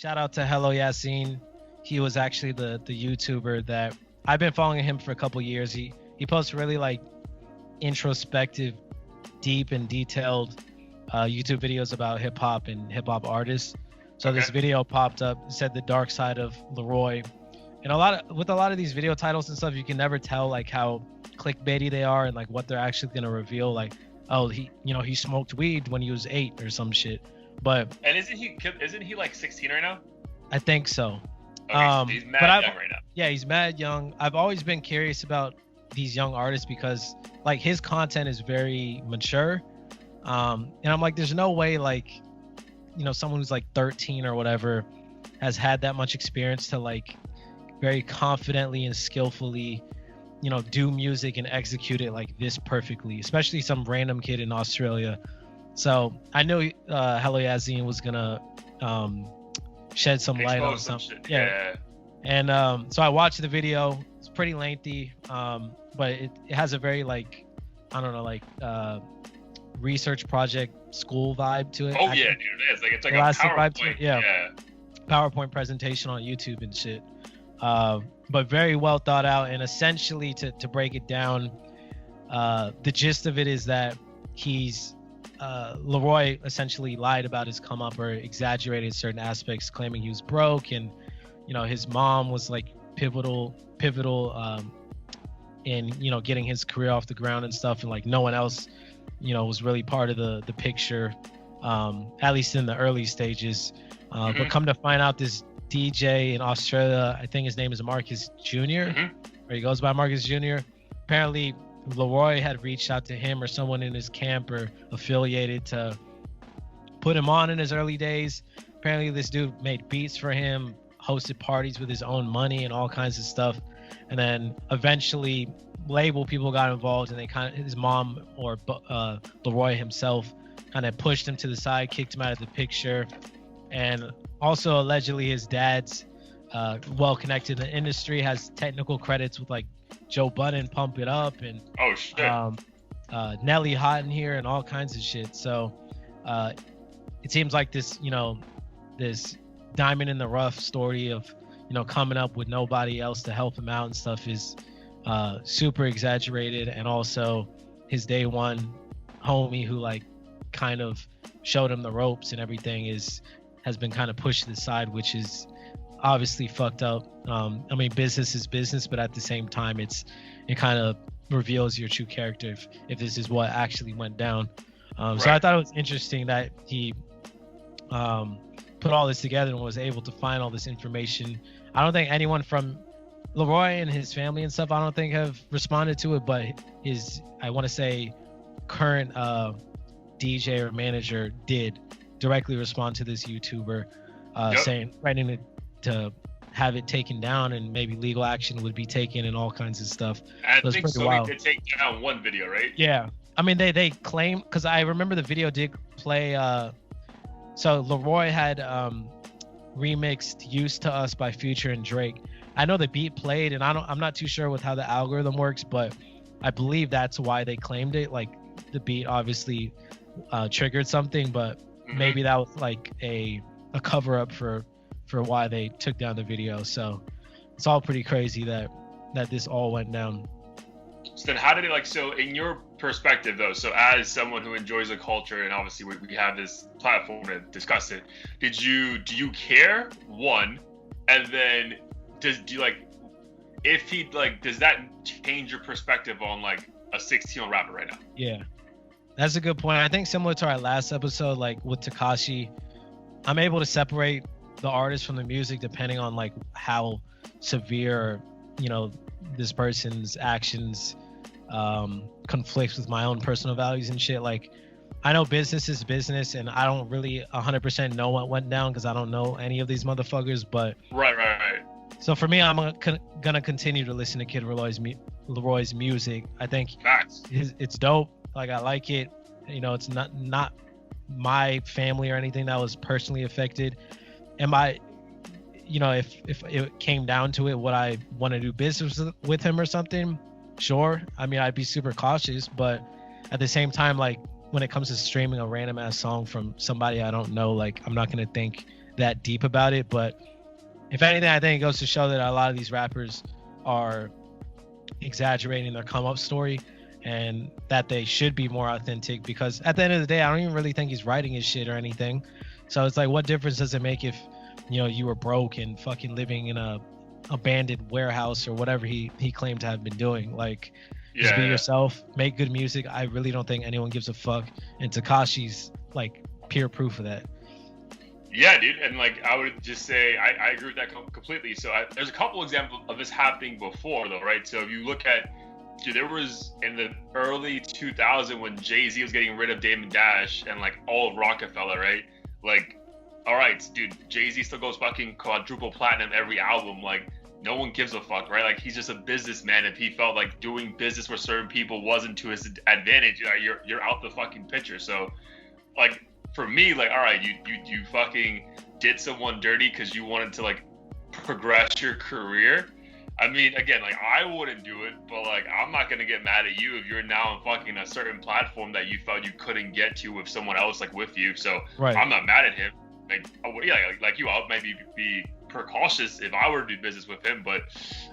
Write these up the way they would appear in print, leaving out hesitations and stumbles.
shout out to Hello Yasin. He was actually the YouTuber that I've been following him for a couple years. He posts really like introspective, deep and detailed YouTube videos about hip hop and hip hop artists. So this video popped up, it said the dark side of Leroy. And with a lot of these video titles and stuff, you can never tell like how clickbaity they are and like what they're actually gonna reveal. Like, oh, he smoked weed when he was 8 or some shit. But and isn't he like 16 right now? I think so. Okay, so he's mad young right now. Yeah, he's mad young. I've always been curious about these young artists because like his content is very mature. And I'm like, there's no way like, someone who's like 13 or whatever has had that much experience to like very confidently and skillfully, do music and execute it like this perfectly, especially some random kid in Australia. So I knew Hello Yasin was gonna shed some light on something. Yeah. And so I watched the video. It's pretty lengthy, but it has a very like, I don't know, like research project school vibe to it. Oh yeah, dude, it's like a PowerPoint. Yeah, PowerPoint presentation on YouTube and shit. But very well thought out. And essentially, to break it down, the gist of it is that Leroy essentially lied about his come up or exaggerated certain aspects, claiming he was broke, and his mom was like pivotal in getting his career off the ground and stuff, and like no one else was really part of the picture, at least in the early stages. But come to find out, this DJ in Australia, I think his name is Marcus Jr. Or he goes by Marcus Jr. Apparently Leroy had reached out to him or someone in his camp or affiliated to put him on in his early days. Apparently this dude made beats for him, hosted parties with his own money and all kinds of stuff. And then eventually label people got involved, and they his mom or Leroy himself kind of pushed him to the side, kicked him out of the picture. And also allegedly his dad's well connected in the industry, has technical credits with like Joe Budden, Pump It Up, and Nelly Hot in here and all kinds of shit. So it seems like this this diamond in the rough story of coming up with nobody else to help him out and stuff is super exaggerated. And also his day one homie who like kind of showed him the ropes and everything has been kind of pushed to the side, which is obviously fucked up. I mean, business is business, but at the same time it kind of reveals your true character if this is what actually went down. So I thought it was interesting that he put all this together and was able to find all this information. I don't think anyone from Leroy and his family and stuff, I don't think have responded to it, but his, I want to say, current DJ or manager did directly respond to this YouTuber, saying, threatening to have it taken down and maybe legal action would be taken and all kinds of stuff. I think so. Wild. They did take down one video, right? Yeah. I mean, they claim, because I remember the video did play. So Leroy had remixed "Used to Us" by Future and Drake. I know the beat played, and I'm not too sure with how the algorithm works, but I believe that's why they claimed it. Like the beat obviously triggered something, but maybe that was like a cover up for why they took down the video. So it's all pretty crazy that this all went down. So then how did it, like, so in your perspective though, so as someone who enjoys the culture, and obviously we have this platform to discuss it, do you care, one, and then does that change your perspective on like a 16-year-old rapper right now? Yeah, that's a good point. I think similar to our last episode, like with Tekashi, I'm able to separate the artist from the music depending on like how severe this person's actions conflicts with my own personal values and shit. Like, I know business is business, and I don't really 100% know what went down because I don't know any of these motherfuckers. But right. So for me, I'm gonna continue to listen to Kid Leroy's music. I think it's dope. Like, I like it. It's not my family or anything that was personally affected. Am I, if it came down to it, would I want to do business with him or something? Sure. I mean, I'd be super cautious, but at the same time, like when it comes to streaming a random ass song from somebody I don't know, like I'm not gonna think that deep about it. But if anything, I think it goes to show that a lot of these rappers are exaggerating their come up story, and that they should be more authentic, because at the end of the day, I don't even really think he's writing his shit or anything. So it's like, what difference does it make if, you know, you were broke and fucking living in a abandoned warehouse or whatever he claimed to have been doing? Like, just be yourself, make good music. I really don't think anyone gives a fuck, and Tekashi's like pure proof of that. Yeah, dude, and like I would just say I agree with that completely. So there's a couple examples of this happening before, though, right? So if you look at, dude, there was in the early 2000s when Jay-Z was getting rid of Damon Dash and like all of Rockefeller, right? Like, all right, dude, Jay-Z still goes fucking quadruple platinum every album. Like, no one gives a fuck, right? Like, he's just a businessman. If he felt like doing business with certain people wasn't to his advantage, you're out the fucking picture. So, like, for me, like, all right, you fucking did someone dirty because you wanted to like progress your career. I mean, again, like, I wouldn't do it, but like, I'm not gonna get mad at you if you're now on fucking a certain platform that you felt you couldn't get to with someone else like with you. So right. I'm not mad at him. Like, yeah, like you, I'll maybe be precautious if I were to do business with him, but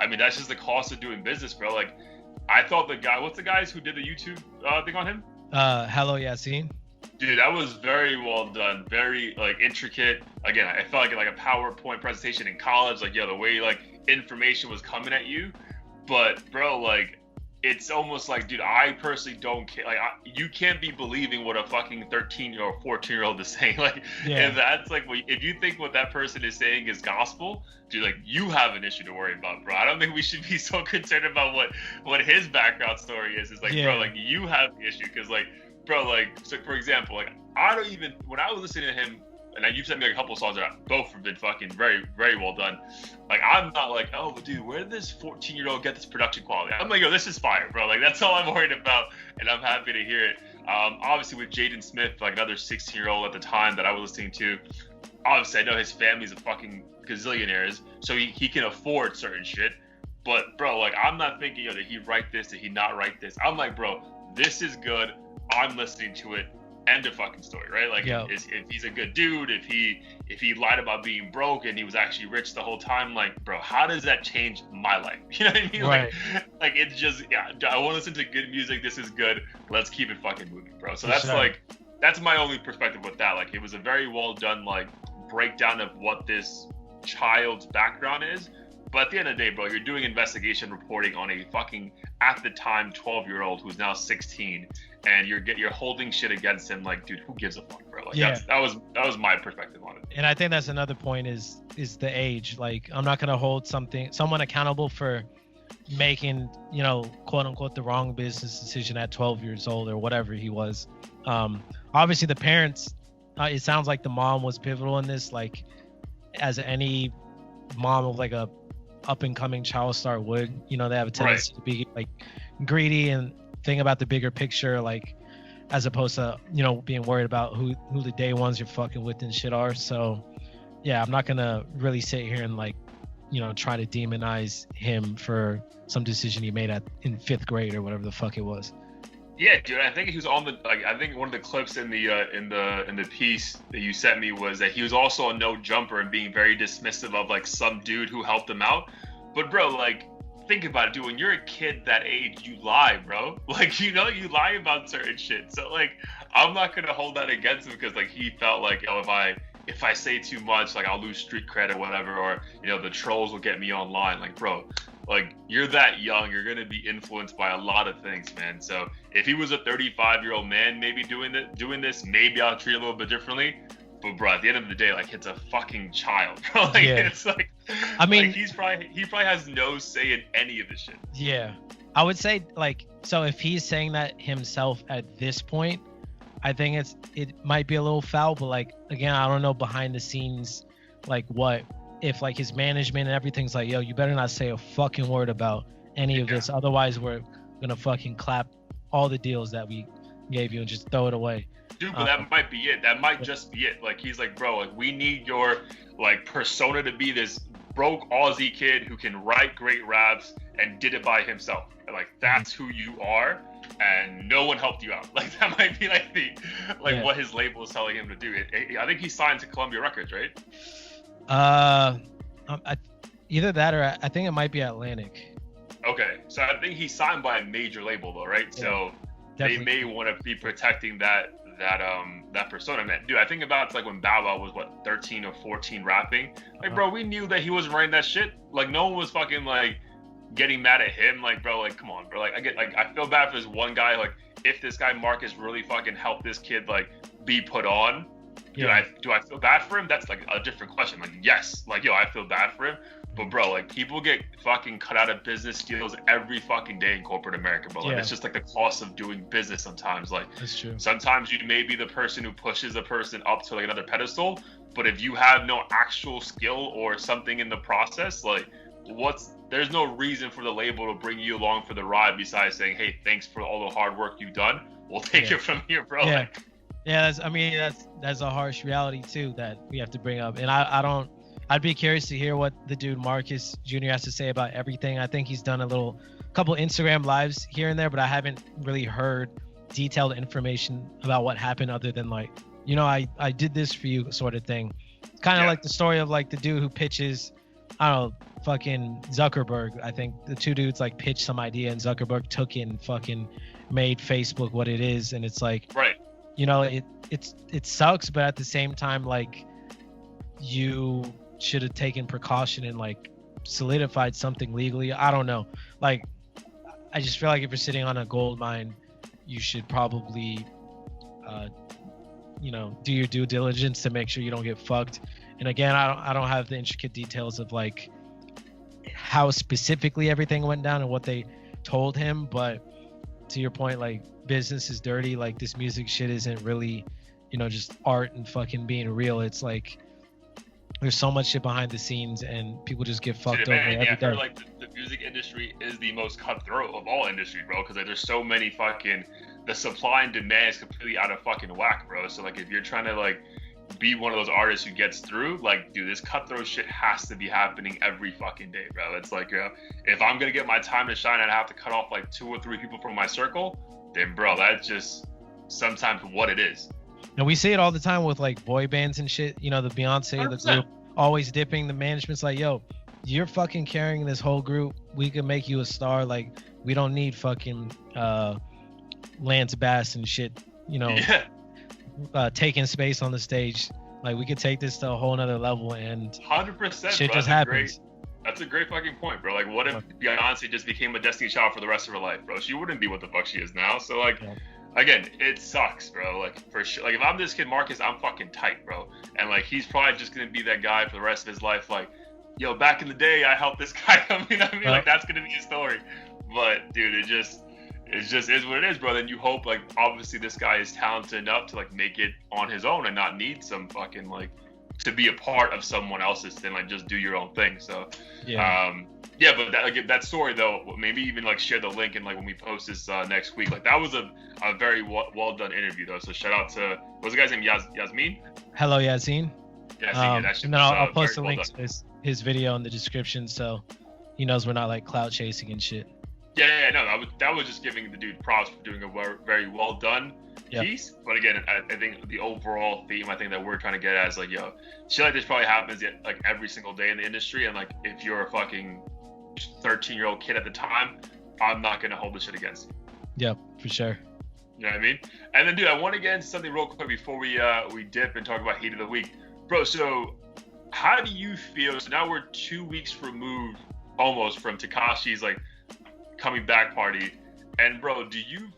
I mean, that's just the cost of doing business, bro. Like, I thought the guy, what's the guys who did the YouTube thing on him? Hello Yassine. Dude, that was very well done, very like intricate. Again, I felt like a PowerPoint presentation in college. Like, the way like information was coming at you. But bro, like, it's almost like, dude, I personally don't care. Like, you can't be believing what a fucking 13-year-old, 14-year-old is saying. Like, if that's like, if you think what that person is saying is gospel, dude, like, you have an issue to worry about, bro. I don't think we should be so concerned about what his background story is. It's like, bro, like, you have the issue, because like, bro, like, so for example, like, I don't even, when I was listening to him, and you've sent me like a couple of songs that both have been fucking very, very well done. Like, I'm not like, oh, dude, where did this 14-year-old get this production quality? I'm like, yo, this is fire, bro. Like, that's all I'm worried about, and I'm happy to hear it. Obviously, with Jaden Smith, like another 16-year-old at the time that I was listening to, obviously, I know his family's a fucking gazillionaires, so he can afford certain shit. But, bro, like, I'm not thinking, yo, did he write this? Did he not write this? I'm like, bro, this is good. I'm listening to it. End of fucking story, right? Like, if he's a good dude, if he lied about being broke and he was actually rich the whole time, like, bro, how does that change my life? You know what I mean? Right. Like it's just, I want to listen to good music. This is good. Let's keep it fucking moving, bro. So that's my only perspective with that. Like, it was a very well done like breakdown of what this child's background is. But at the end of the day, bro, you're doing investigation reporting on a fucking, at the time, 12-year-old who's now 16, and you're holding shit against him. Like, dude, who gives a fuck, bro? Like, that was my perspective on it. And I think that's another point is the age. Like, I'm not gonna hold someone accountable for making, you know, quote unquote, the wrong business decision at 12 years old or whatever he was. Obviously, the parents. It sounds like the mom was pivotal in this. Like, as any mom of like a up and coming child star would, you know, they have a tendency to be like greedy and think about the bigger picture, like, as opposed to, you know, being worried about who the day ones you're fucking with and shit are. So yeah, I'm not gonna really sit here and like, you know, try to demonize him for some decision he made in 5th grade or whatever the fuck it was. Yeah, dude, I think he was on the, like, I think one of the clips in the piece that you sent me was that he was also a no jumper and being very dismissive of like some dude who helped him out. But bro, like, think about it, dude. When you're a kid that age, you lie, bro. Like, you know, you lie about certain shit. So like, I'm not gonna hold that against him because like he felt like, oh, if I say too much, like, I'll lose street cred or whatever, or, you know, the trolls will get me online. Like, bro, like, you're that young, you're gonna be influenced by a lot of things, man. So if he was a 35-year-old man maybe doing this, maybe I'll treat it a little bit differently. But bro, at the end of the day, like, it's a fucking child, bro. Like, it's like, I mean, like, he probably has no say in any of this shit. Yeah, I would say, like, so if he's saying that himself at this point, I think it might be a little foul. But like, again, I don't know behind the scenes, like, what if like his management and everything's like, yo, you better not say a fucking word about any of this, otherwise we're gonna fucking clap all the deals that we gave you and just throw it away. Dude, but that might be it. That might just be it. Like, he's like, bro, like, we need your like persona to be this broke Aussie kid who can write great raps and did it by himself. Like, that's who you are. and no one helped you out. Like that might be like Yeah. what his label is telling him to do. I think he signed to Columbia Records, right? Either that or I think it might be Atlantic. Okay, so I think he's signed by a major label though, right? Yeah, So definitely. they may want to be protecting that persona. Man, dude, I think about it's like when Bow Wow was 13 or 14 rapping. Like, bro, we knew that he wasn't writing that shit. Like, no one was fucking like getting mad at him. Like, bro, like, come on, bro. Like, I feel bad for this one guy. Like, if this guy Marcus really fucking helped this kid like be put on, do I feel bad for him? That's like a different question. Like, yes, like, yo, I feel bad for him. But bro, like people get fucking cut out of business deals every fucking day in corporate America, bro. Like it's just like the cost of doing business sometimes. Like That's true. sometimes you may be the person who pushes a person up to like another pedestal, but if you have no actual skill or something in the process, like there's no reason for the label to bring you along for the ride besides saying, hey, thanks for all the hard work you've done. We'll take it from here, bro. Yeah. Like, Yeah, that's a harsh reality too that we have to bring up. And I'd be curious to hear what the dude Marcus Jr. has to say about everything. I think he's done a couple Instagram lives here and there, but I haven't really heard detailed information about what happened other than like, I did this for you sort of thing. Kind of like the story of like the dude who pitches, I don't know, fucking Zuckerberg. I think the two dudes like pitched some idea and Zuckerberg took it and fucking made Facebook what it is. And it's like, right. It sucks, but at the same time, like you should have taken precaution and like solidified something legally. I don't know. Like, I just feel like if you're sitting on a gold mine, you should probably, do your due diligence to make sure you don't get fucked. And again, I don't have the intricate details of like how specifically everything went down and what they told him, but to your point, like business is dirty. Like this music shit isn't really, just art and fucking being real. It's like there's so much shit behind the scenes and people just get fucked over every day. I feel like the music industry is the most cutthroat of all industries, bro, because like, there's so many fucking, the supply and demand is completely out of fucking whack, bro. So like if you're trying to like be one of those artists who gets through, like, dude, this cutthroat shit has to be happening every fucking day, bro. It's like, if I'm gonna get my time to shine and I have to cut off like 2 or 3 people from my circle, then bro, that's just sometimes what it is. And we see it all the time with like boy bands and shit. The Beyonce, 100%. the group always dipping. The management's like, yo, you're fucking carrying this whole group. We can make you a star. Like, we don't need fucking Lance Bass and shit, taking space on the stage. Like, we could take this to a whole nother level and 100%, shit bro. just happens. That's a great fucking point, bro. Like, what if Beyonce just became a Destiny Child for the rest of her life, bro? She wouldn't be what the fuck she is now. So, like, again, it sucks, bro. Like, for sure. Like, if I'm this kid Marcus, I'm fucking tight, bro. And, like, he's probably just going to be that guy for the rest of his life. Like, yo, back in the day, I helped this guy. You know what I mean? Like, that's going to be his story. But, dude, it just is what it is, bro. Then you hope, like, obviously this guy is talented enough to, like, make it on his own and not need some fucking, like, to be a part of someone else's thing, like just do your own thing. So but that story though, maybe even like share the link and like when we post this next week, like that was a very well done interview though. So shout out to, what's the guy's name? Yasmin? Hello, Yasin. Yeah, that shit and then I'll post the well link to his video in the description so he knows we're not like clout chasing and shit. No, that was just giving the dude props for doing a very well done piece. But again, I think the overall theme I think that we're trying to get at is like, yo, shit like this probably happens like every single day in the industry, and like if you're a fucking 13-year-old kid at the time, I'm not gonna hold this shit against you. Yeah, for sure. You know what I mean? And then, dude, I want to get into something real quick before we dip and talk about Heat of the Week, bro. So how do you feel? So now we're 2 weeks removed almost from Tekashi's like coming back party, and bro, do you